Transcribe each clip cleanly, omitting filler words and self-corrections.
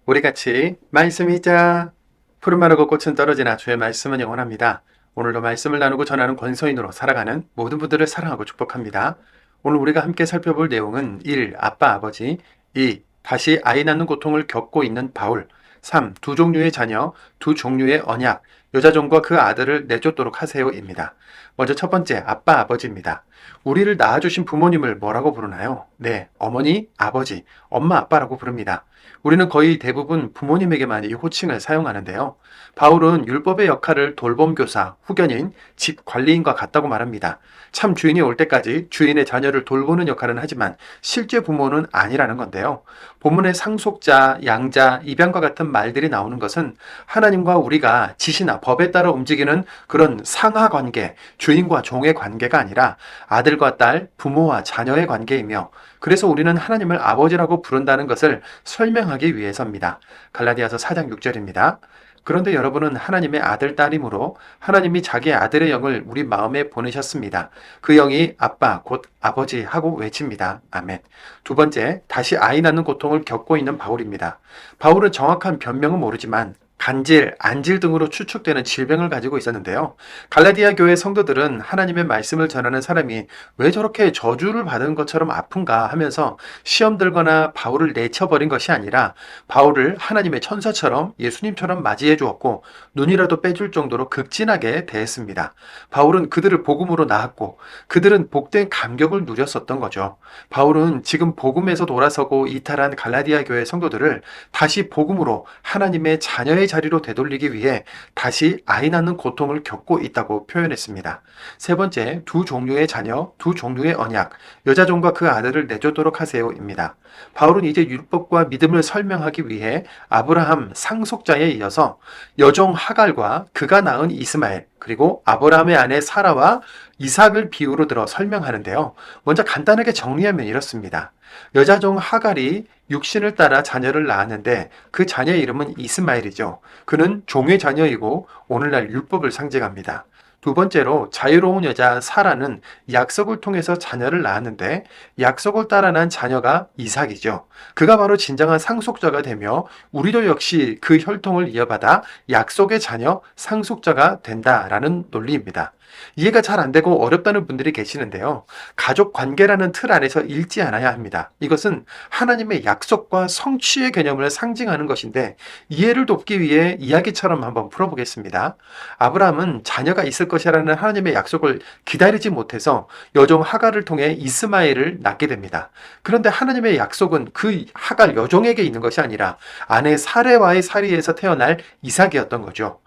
우리 같이 말씀 읽자. 푸른 마르고 꽃은 떨어지나 주의 말씀은 영원합니다. 오늘도 말씀을 나누고 전하는 권서인으로 살아가는 모든 분들을 사랑하고 축복합니다. 오늘 우리가 함께 살펴볼 내용은 1. 아빠 아버지 2. 다시 아이 낳는 고통을 겪고 있는 바울 3. 두 종류의 자녀, 두 종류의 언약, 여자종과 그 아들을 내쫓도록 하세요입니다. 먼저 첫 번째, 아빠 아버지입니다. 우리를 낳아주신 부모님을 뭐라고 부르나요? 네, 어머니, 아버지, 엄마, 아빠라고 부릅니다. 우리는 거의 대부분 부모님에게만 이 호칭을 사용하는데요. 바울은 율법의 역할을 돌봄교사, 후견인, 집 관리인과 같다고 말합니다. 참 주인이 올 때까지 주인의 자녀를 돌보는 역할은 하지만 실제 부모는 아니라는 건데요. 본문의 상속자, 양자, 입양과 같은 말들이 나오는 것은 하나님과 우리가 지시나 법에 따라 움직이는 그런 상하 관계, 주인과 종의 관계가 아니라 아들과 딸, 부모와 자녀의 관계이며, 그래서 우리는 하나님을 아버지라고 부른다는 것을 설명하기 위해서입니다. 갈라디아서 4장 6절입니다. 그런데 여러분은 하나님의 아들, 딸이므로 하나님이 자기의 아들의 영을 우리 마음에 보내셨습니다. 그 영이 아빠, 곧 아버지 하고 외칩니다. 아멘. 두 번째, 다시 아이 낳는 고통을 겪고 있는 바울입니다. 바울은 정확한 변명은 모르지만 간질, 안질 등으로 추측되는 질병을 가지고 있었는데요. 갈라디아 교회 성도들은 하나님의 말씀을 전하는 사람이 왜 저렇게 저주를 받은 것처럼 아픈가 하면서 시험 들거나 바울을 내쳐버린 것이 아니라 바울을 하나님의 천사처럼 예수님처럼 맞이해 주었고 눈이라도 빼줄 정도로 극진하게 대했습니다. 바울은 그들을 복음으로 낳았고 그들은 복된 감격을 누렸었던 거죠. 바울은 지금 복음에서 돌아서고 이탈한 갈라디아 교회 성도들을 다시 복음으로 하나님의 자녀의 자리로 되돌리기 위해 다시 아이 낳는 고통을 겪고 있다고 표현했습니다. 세 번째, 두 종류의 자녀, 두 종류의 언약, 여자종과 그 아들을 내쫓도록 하세요입니다. 바울은 이제 율법과 믿음을 설명하기 위해 아브라함 상속자에 이어서 여종 하갈과 그가 낳은 이스마엘, 그리고 아브라함의 아내 사라와 이삭을 비유로 들어 설명하는데요. 먼저 간단하게 정리하면 이렇습니다. 여자종 하갈이 육신을 따라 자녀를 낳았는데 그 자녀의 이름은 이스마엘이죠. 그는 종의 자녀이고 오늘날 율법을 상징합니다. 두 번째로 자유로운 여자 사라는 약속을 통해서 자녀를 낳았는데 약속을 따라 난 자녀가 이삭이죠. 그가 바로 진정한 상속자가 되며 우리도 역시 그 혈통을 이어받아 약속의 자녀 상속자가 된다라는 논리입니다. 이해가 잘 안 되고 어렵다는 분들이 계시는데요. 가족 관계라는 틀 안에서 읽지 않아야 합니다. 이것은 하나님의 약속과 성취의 개념을 상징하는 것인데 이해를 돕기 위해 이야기처럼 한번 풀어보겠습니다. 아브라함은 자녀가 있을 것이라는 하나님의 약속을 기다리지 못해서 여종 하갈을 통해 이스마엘을 낳게 됩니다. 그런데 하나님의 약속은 그 하갈 여종에게 있는 것이 아니라 아내 사레와의 사리에서 태어날 이삭이었던 거죠.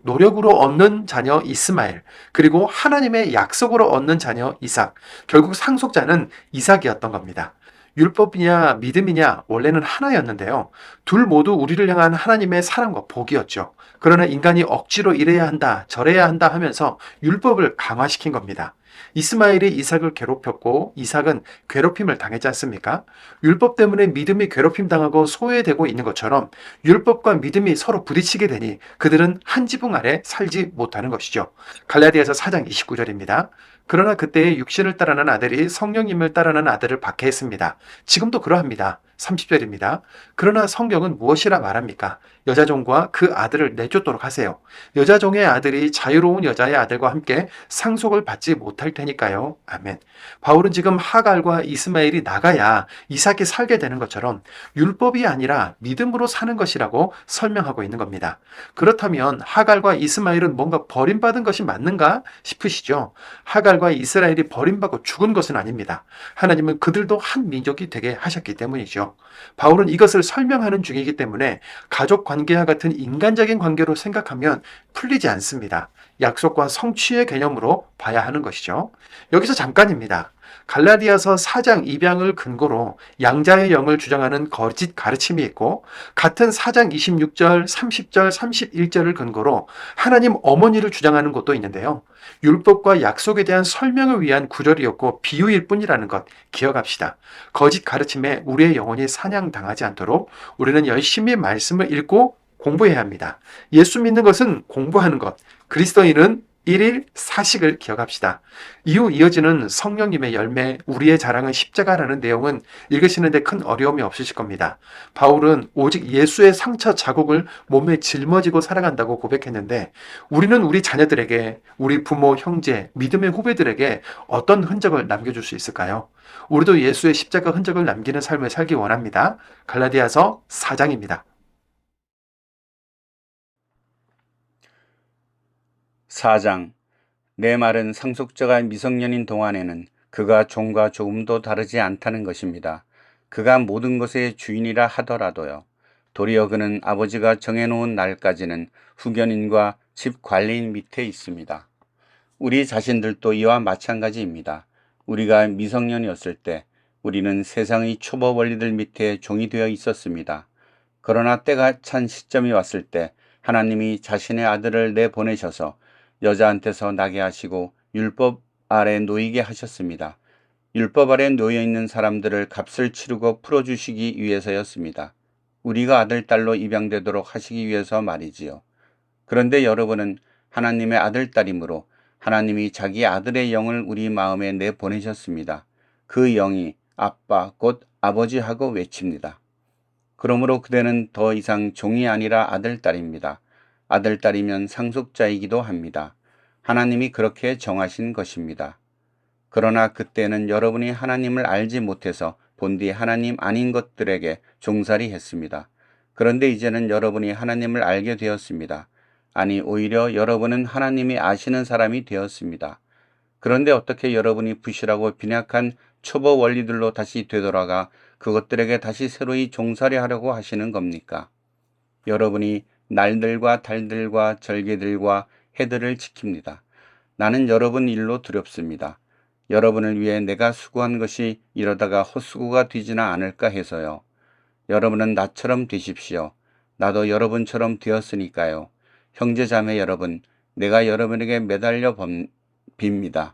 노력으로 얻는 자녀 이스마엘, 그리고 하나님의 약속으로 얻는 자녀 이삭, 결국 상속자는 이삭이었던 겁니다. 율법이냐 믿음이냐 원래는 하나였는데요. 둘 모두 우리를 향한 하나님의 사랑과 복이었죠. 그러나 인간이 억지로 이래야 한다, 저래야 한다 하면서 율법을 강화시킨 겁니다. 이스마엘이 이삭을 괴롭혔고 이삭은 괴롭힘을 당했지 않습니까? 율법 때문에 믿음이 괴롭힘 당하고 소외되고 있는 것처럼 율법과 믿음이 서로 부딪히게 되니 그들은 한 지붕 아래 살지 못하는 것이죠. 갈라디아서 4장 29절입니다. 그러나 그때의 육신을 따르는 아들이 성령님을 따르는 아들을 박해했습니다. 지금도 그러합니다. 30절입니다. 그러나 성경은 무엇이라 말합니까? 여자종과 그 아들을 내쫓도록 하세요. 여자종의 아들이 자유로운 여자의 아들과 함께 상속을 받지 못할 테니까요. 아멘. 바울은 지금 하갈과 이스마엘이 나가야 이삭이 살게 되는 것처럼 율법이 아니라 믿음으로 사는 것이라고 설명하고 있는 겁니다. 그렇다면 하갈과 이스마엘은 뭔가 버림받은 것이 맞는가 싶으시죠? 하갈과 이스라엘이 버림받고 죽은 것은 아닙니다. 하나님은 그들도 한 민족이 되게 하셨기 때문이죠. 바울은 이것을 설명하는 중이기 때문에 가족 관계와 같은 인간적인 관계로 생각하면 풀리지 않습니다. 약속과 성취의 개념으로 봐야 하는 것이죠. 여기서 잠깐입니다. 갈라디아서 4장 입양을 근거로 양자의 영을 주장하는 거짓 가르침이 있고 같은 4장 26절, 30절, 31절을 근거로 하나님 어머니를 주장하는 것도 있는데요. 율법과 약속에 대한 설명을 위한 구절이었고 비유일 뿐이라는 것 기억합시다. 거짓 가르침에 우리의 영혼이 사냥당하지 않도록 우리는 열심히 말씀을 읽고 공부해야 합니다. 예수 믿는 것은 공부하는 것, 그리스도인은 1일 사식을 기억합시다. 이후 이어지는 성령님의 열매, 우리의 자랑은 십자가라는 내용은 읽으시는데 큰 어려움이 없으실 겁니다. 바울은 오직 예수의 상처 자국을 몸에 짊어지고 살아간다고 고백했는데 우리는 우리 자녀들에게, 우리 부모, 형제, 믿음의 후배들에게 어떤 흔적을 남겨줄 수 있을까요? 우리도 예수의 십자가 흔적을 남기는 삶을 살기 원합니다. 갈라디아서 4장입니다. 4장. 내 말은 상속자가 미성년인 동안에는 그가 종과 조금도 다르지 않다는 것입니다. 그가 모든 것의 주인이라 하더라도요. 도리어 그는 아버지가 정해놓은 날까지는 후견인과 집 관리인 밑에 있습니다. 우리 자신들도 이와 마찬가지입니다. 우리가 미성년이었을 때 우리는 세상의 초보 원리들 밑에 종이 되어 있었습니다. 그러나 때가 찬 시점이 왔을 때 하나님이 자신의 아들을 내보내셔서 여자한테서 나게 하시고 율법 아래 놓이게 하셨습니다. 율법 아래 놓여 있는 사람들을 값을 치르고 풀어주시기 위해서였습니다. 우리가 아들, 딸로 입양되도록 하시기 위해서 말이지요. 그런데 여러분은 하나님의 아들, 딸이므로 하나님이 자기 아들의 영을 우리 마음에 내보내셨습니다. 그 영이 아빠, 곧 아버지하고 외칩니다. 그러므로 그대는 더 이상 종이 아니라 아들, 딸입니다. 아들, 딸이면 상속자이기도 합니다. 하나님이 그렇게 정하신 것입니다. 그러나 그때는 여러분이 하나님을 알지 못해서 본디 하나님 아닌 것들에게 종살이 했습니다. 그런데 이제는 여러분이 하나님을 알게 되었습니다. 아니, 오히려 여러분은 하나님이 아시는 사람이 되었습니다. 그런데 어떻게 여러분이 부실하고 빈약한 초보 원리들로 다시 되돌아가 그것들에게 다시 새로이 종살이 하려고 하시는 겁니까? 여러분이 날들과 달들과 절개들과 해들을 지킵니다. 나는 여러분 일로 두렵습니다. 여러분을 위해 내가 수고한 것이 이러다가 헛수고가 되지는 않을까 해서요. 여러분은 나처럼 되십시오. 나도 여러분처럼 되었으니까요. 형제자매 여러분, 내가 여러분에게 매달려 빕니다.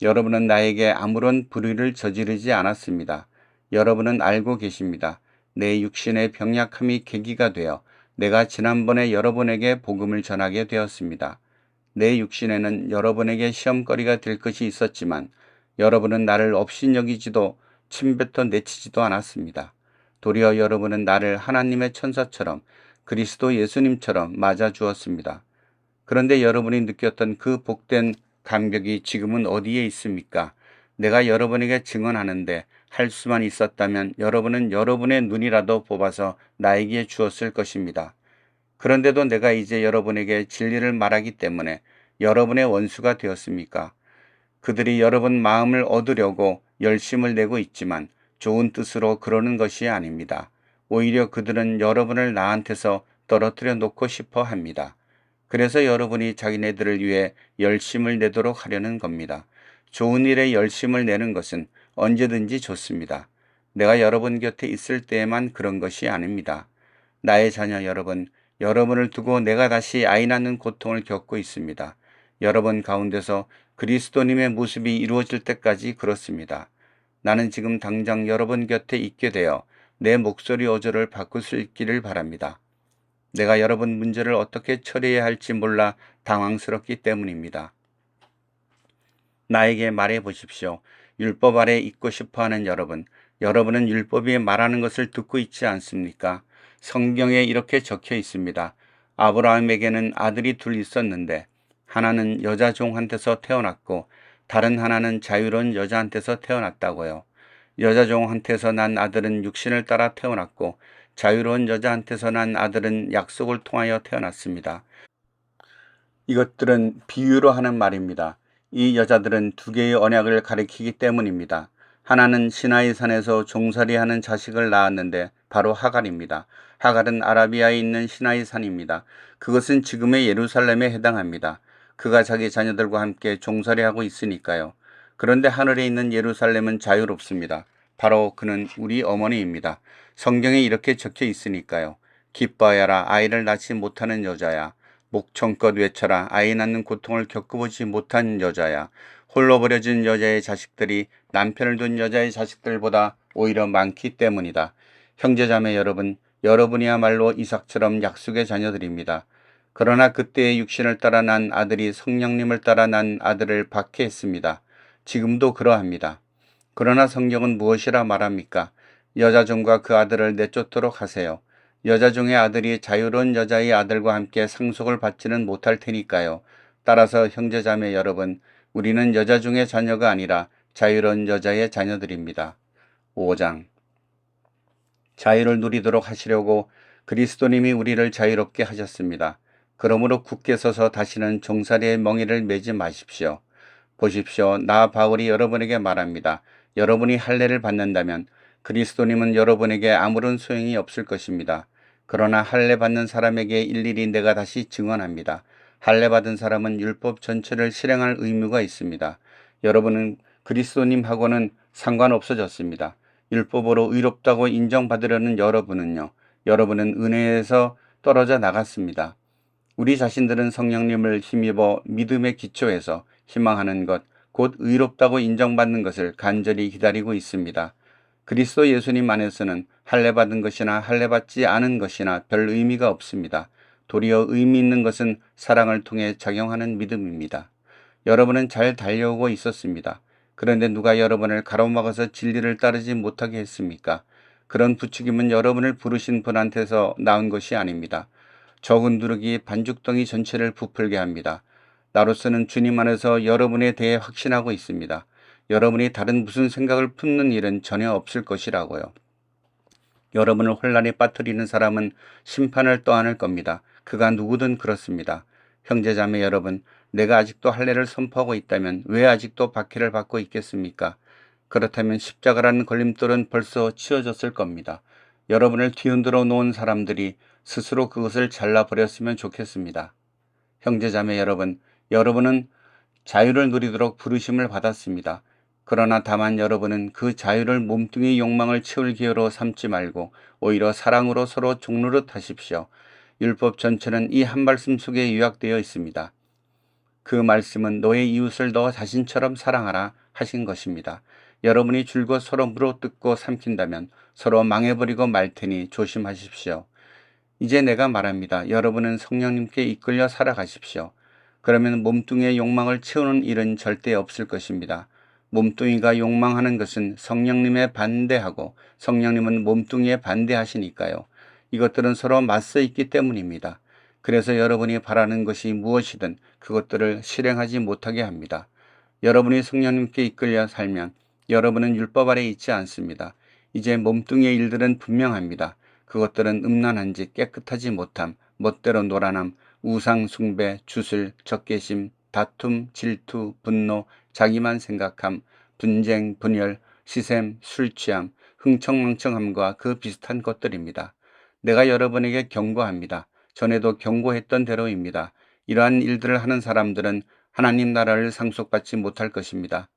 여러분은 나에게 아무런 불의를 저지르지 않았습니다. 여러분은 알고 계십니다. 내 육신의 병약함이 계기가 되어 내가 지난번에 여러분에게 복음을 전하게 되었습니다. 내 육신에는 여러분에게 시험거리가 될 것이 있었지만 여러분은 나를 업신여기지도 침뱉어 내치지도 않았습니다. 도리어 여러분은 나를 하나님의 천사처럼 그리스도 예수님처럼 맞아 주었습니다. 그런데 여러분이 느꼈던 그 복된 감격이 지금은 어디에 있습니까? 내가 여러분에게 증언하는데 할 수만 있었다면 여러분은 여러분의 눈이라도 뽑아서 나에게 주었을 것입니다. 그런데도 내가 이제 여러분에게 진리를 말하기 때문에 여러분의 원수가 되었습니까? 그들이 여러분 마음을 얻으려고 열심을 내고 있지만 좋은 뜻으로 그러는 것이 아닙니다. 오히려 그들은 여러분을 나한테서 떨어뜨려 놓고 싶어 합니다. 그래서 여러분이 자기네들을 위해 열심을 내도록 하려는 겁니다. 좋은 일에 열심을 내는 것은 언제든지 좋습니다. 내가 여러분 곁에 있을 때에만 그런 것이 아닙니다. 나의 자녀 여러분, 여러분을 두고 내가 다시 아이 낳는 고통을 겪고 있습니다. 여러분 가운데서 그리스도님의 모습이 이루어질 때까지 그렇습니다. 나는 지금 당장 여러분 곁에 있게 되어 내 목소리 어조를 바꿀 수 있기를 바랍니다. 내가 여러분 문제를 어떻게 처리해야 할지 몰라 당황스럽기 때문입니다. 나에게 말해 보십시오. 율법 아래 있고 싶어하는 여러분, 여러분은 율법이 말하는 것을 듣고 있지 않습니까? 성경에 이렇게 적혀 있습니다. 아브라함에게는 아들이 둘 있었는데 하나는 여자 종한테서 태어났고 다른 하나는 자유로운 여자한테서 태어났다고요. 여자 종한테서 난 아들은 육신을 따라 태어났고 자유로운 여자한테서 난 아들은 약속을 통하여 태어났습니다. 이것들은 비유로 하는 말입니다. 이 여자들은 두 개의 언약을 가리키기 때문입니다. 하나는 시나이 산에서 종살이하는 자식을 낳았는데 바로 하갈입니다. 하갈은 아라비아에 있는 시나이 산입니다. 그것은 지금의 예루살렘에 해당합니다. 그가 자기 자녀들과 함께 종살이하고 있으니까요. 그런데 하늘에 있는 예루살렘은 자유롭습니다. 바로 그는 우리 어머니입니다. 성경에 이렇게 적혀 있으니까요. 기뻐하여라 아이를 낳지 못하는 여자야. 목청껏 외쳐라 아이 낳는 고통을 겪어보지 못한 여자야. 홀로 버려진 여자의 자식들이 남편을 둔 여자의 자식들보다 오히려 많기 때문이다. 형제자매 여러분, 여러분이야말로 이삭처럼 약속의 자녀들입니다. 그러나 그때의 육신을 따라 난 아들이 성령님을 따라 난 아들을 박해했습니다. 지금도 그러합니다. 그러나 성경은 무엇이라 말합니까? 여자종과 그 아들을 내쫓도록 하세요. 여자종의 아들이 자유로운 여자의 아들과 함께 상속을 받지는 못할 테니까요. 따라서 형제자매 여러분, 우리는 여자종의 자녀가 아니라 자유로운 여자의 자녀들입니다. 5장. 자유를 누리도록 하시려고 그리스도님이 우리를 자유롭게 하셨습니다. 그러므로 굳게 서서 다시는 종살이의 멍에를 매지 마십시오. 보십시오. 나 바울이 여러분에게 말합니다. 여러분이 할례를 받는다면 그리스도님은 여러분에게 아무런 소용이 없을 것입니다. 그러나 할례 받는 사람에게 일일이 내가 다시 증언합니다. 할례 받은 사람은 율법 전체를 실행할 의무가 있습니다. 여러분은 그리스도님하고는 상관없어졌습니다. 율법으로 의롭다고 인정받으려는 여러분은요. 여러분은 은혜에서 떨어져 나갔습니다. 우리 자신들은 성령님을 힘입어 믿음의 기초에서 희망하는 것, 곧 의롭다고 인정받는 것을 간절히 기다리고 있습니다. 그리스도 예수님 안에서는 할례 받은 것이나 할례 받지 않은 것이나 별 의미가 없습니다. 도리어 의미 있는 것은 사랑을 통해 작용하는 믿음입니다. 여러분은 잘 달려오고 있었습니다. 그런데 누가 여러분을 가로막아서 진리를 따르지 못하게 했습니까? 그런 부추김은 여러분을 부르신 분한테서 나온 것이 아닙니다. 적은 누룩이 반죽덩이 전체를 부풀게 합니다. 나로서는 주님 안에서 여러분에 대해 확신하고 있습니다. 여러분이 다른 무슨 생각을 품는 일은 전혀 없을 것이라고요. 여러분을 혼란에 빠뜨리는 사람은 심판을 떠안을 겁니다. 그가 누구든 그렇습니다. 형제자매 여러분, 내가 아직도 할례를 선포하고 있다면 왜 아직도 박해를 받고 있겠습니까? 그렇다면 십자가라는 걸림돌은 벌써 치워졌을 겁니다. 여러분을 뒤흔들어 놓은 사람들이 스스로 그것을 잘라버렸으면 좋겠습니다. 형제자매 여러분, 여러분은 자유를 누리도록 부르심을 받았습니다. 그러나 다만 여러분은 그 자유를 몸뚱이 욕망을 채울 기회로 삼지 말고 오히려 사랑으로 서로 종노릇 하십시오. 율법 전체는 이 한 말씀 속에 요약되어 있습니다. 그 말씀은 너의 이웃을 너 자신처럼 사랑하라 하신 것입니다. 여러분이 줄곧 서로 물어뜯고 삼킨다면 서로 망해버리고 말 테니 조심하십시오. 이제 내가 말합니다. 여러분은 성령님께 이끌려 살아가십시오. 그러면 몸뚱이의 욕망을 채우는 일은 절대 없을 것입니다. 몸뚱이가 욕망하는 것은 성령님에 반대하고 성령님은 몸뚱이에 반대하시니까요. 이것들은 서로 맞서 있기 때문입니다. 그래서 여러분이 바라는 것이 무엇이든 그것들을 실행하지 못하게 합니다. 여러분이 성령님께 이끌려 살면 여러분은 율법 아래 있지 않습니다. 이제 몸뚱이의 일들은 분명합니다. 그것들은 음란한지 깨끗하지 못함, 멋대로 노란함, 우상 숭배, 주술, 적개심, 다툼, 질투, 분노, 자기만 생각함, 분쟁, 분열, 시샘, 술취함, 흥청망청함과 그 비슷한 것들입니다. 내가 여러분에게 경고합니다. 전에도 경고했던 대로입니다. 이러한 일들을 하는 사람들은 하나님 나라를 상속받지 못할 것입니다.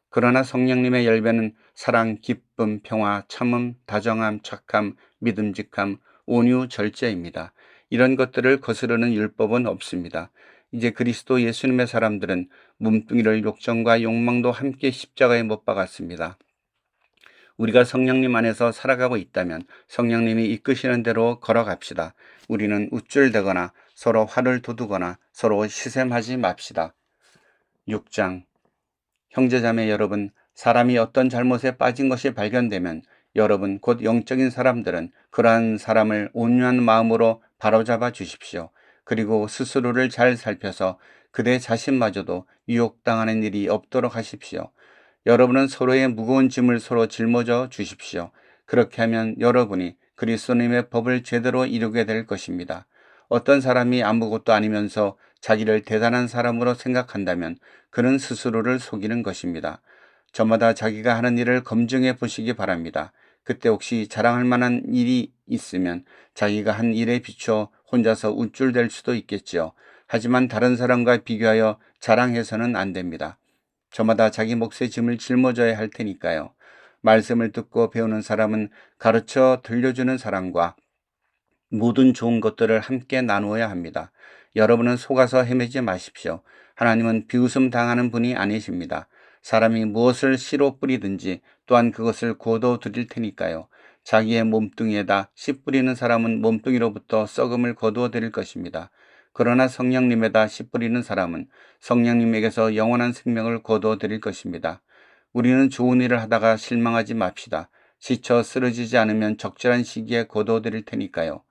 그러나 성령님의 열매는 사랑, 기쁨, 평화, 참음, 다정함, 착함, 믿음직함, 온유, 절제입니다. 이런 것들을 거스르는 율법은 없습니다. 이제 그리스도 예수님의 사람들은 몸뚱이를 욕정과 욕망도 함께 십자가에 못 박았습니다. 우리가 성령님 안에서 살아가고 있다면 성령님이 이끄시는 대로 걸어갑시다. 우리는 우쭐대거나 서로 화를 돋우거나 서로 시샘하지 맙시다. 6장. 형제자매 여러분, 사람이 어떤 잘못에 빠진 것이 발견되면 여러분 곧 영적인 사람들은 그러한 사람을 온유한 마음으로 바로잡아 주십시오. 그리고 스스로를 잘 살펴서 그대 자신마저도 유혹당하는 일이 없도록 하십시오. 여러분은 서로의 무거운 짐을 서로 짊어져 주십시오. 그렇게 하면 여러분이 그리스도님의 법을 제대로 이루게 될 것입니다. 어떤 사람이 아무것도 아니면서 자기를 대단한 사람으로 생각한다면 그는 스스로를 속이는 것입니다. 저마다 자기가 하는 일을 검증해 보시기 바랍니다. 그때 혹시 자랑할 만한 일이 있으면 자기가 한 일에 비춰 혼자서 우쭐댈 수도 있겠지요. 하지만 다른 사람과 비교하여 자랑해서는 안 됩니다. 저마다 자기 몫의 짐을 짊어져야 할 테니까요. 말씀을 듣고 배우는 사람은 가르쳐 들려주는 사람과 모든 좋은 것들을 함께 나누어야 합니다. 여러분은 속아서 헤매지 마십시오. 하나님은 비웃음 당하는 분이 아니십니다. 사람이 무엇을 씨로 뿌리든지 또한 그것을 거둬 드릴 테니까요. 자기의 몸뚱이에다 씨 뿌리는 사람은 몸뚱이로부터 썩음을 거두어 드릴 것입니다. 그러나 성령님에다 씨 뿌리는 사람은 성령님에게서 영원한 생명을 거두어 드릴 것입니다. 우리는 좋은 일을 하다가 실망하지 맙시다. 지쳐 쓰러지지 않으면 적절한 시기에 거두어 드릴 테니까요.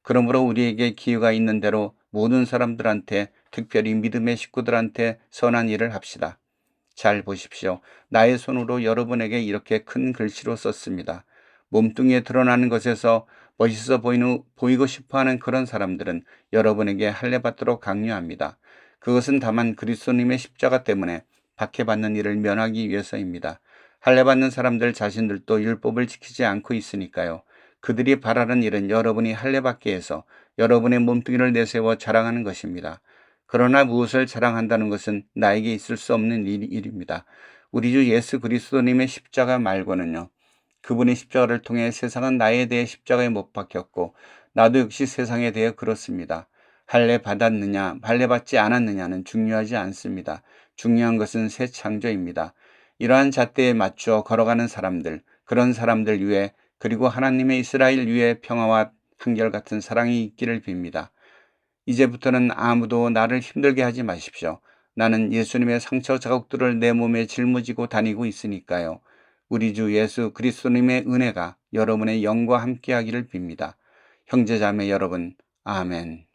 그러므로 우리에게 기회가 있는 대로 모든 사람들한테, 특별히 믿음의 식구들한테 선한 일을 합시다. 잘 보십시오. 나의 손으로 여러분에게 이렇게 큰 글씨로 썼습니다. 몸뚱이에 드러나는 것에서 멋있어 보이고 싶어하는 그런 사람들은 여러분에게 할례받도록 강요합니다. 그것은 다만 그리스도님의 십자가 때문에 박해받는 일을 면하기 위해서입니다. 할례받는 사람들 자신들도 율법을 지키지 않고 있으니까요. 그들이 바라는 일은 여러분이 할례받게 해서 여러분의 몸뚱이를 내세워 자랑하는 것입니다. 그러나 무엇을 자랑한다는 것은 나에게 있을 수 없는 일입니다. 우리 주 예수 그리스도님의 십자가 말고는요. 그분의 십자가를 통해 세상은 나에 대해 십자가에 못 박혔고 나도 역시 세상에 대해 그렇습니다. 할례 받았느냐, 할례 받지 않았느냐는 중요하지 않습니다. 중요한 것은 새 창조입니다. 이러한 잣대에 맞추어 걸어가는 사람들, 그런 사람들 위해 그리고 하나님의 이스라엘 위에 평화와 한결같은 사랑이 있기를 빕니다. 이제부터는 아무도 나를 힘들게 하지 마십시오. 나는 예수님의 상처 자국들을 내 몸에 짊어지고 다니고 있으니까요. 우리 주 예수 그리스도님의 은혜가 여러분의 영과 함께하기를 빕니다. 형제자매 여러분, 아멘.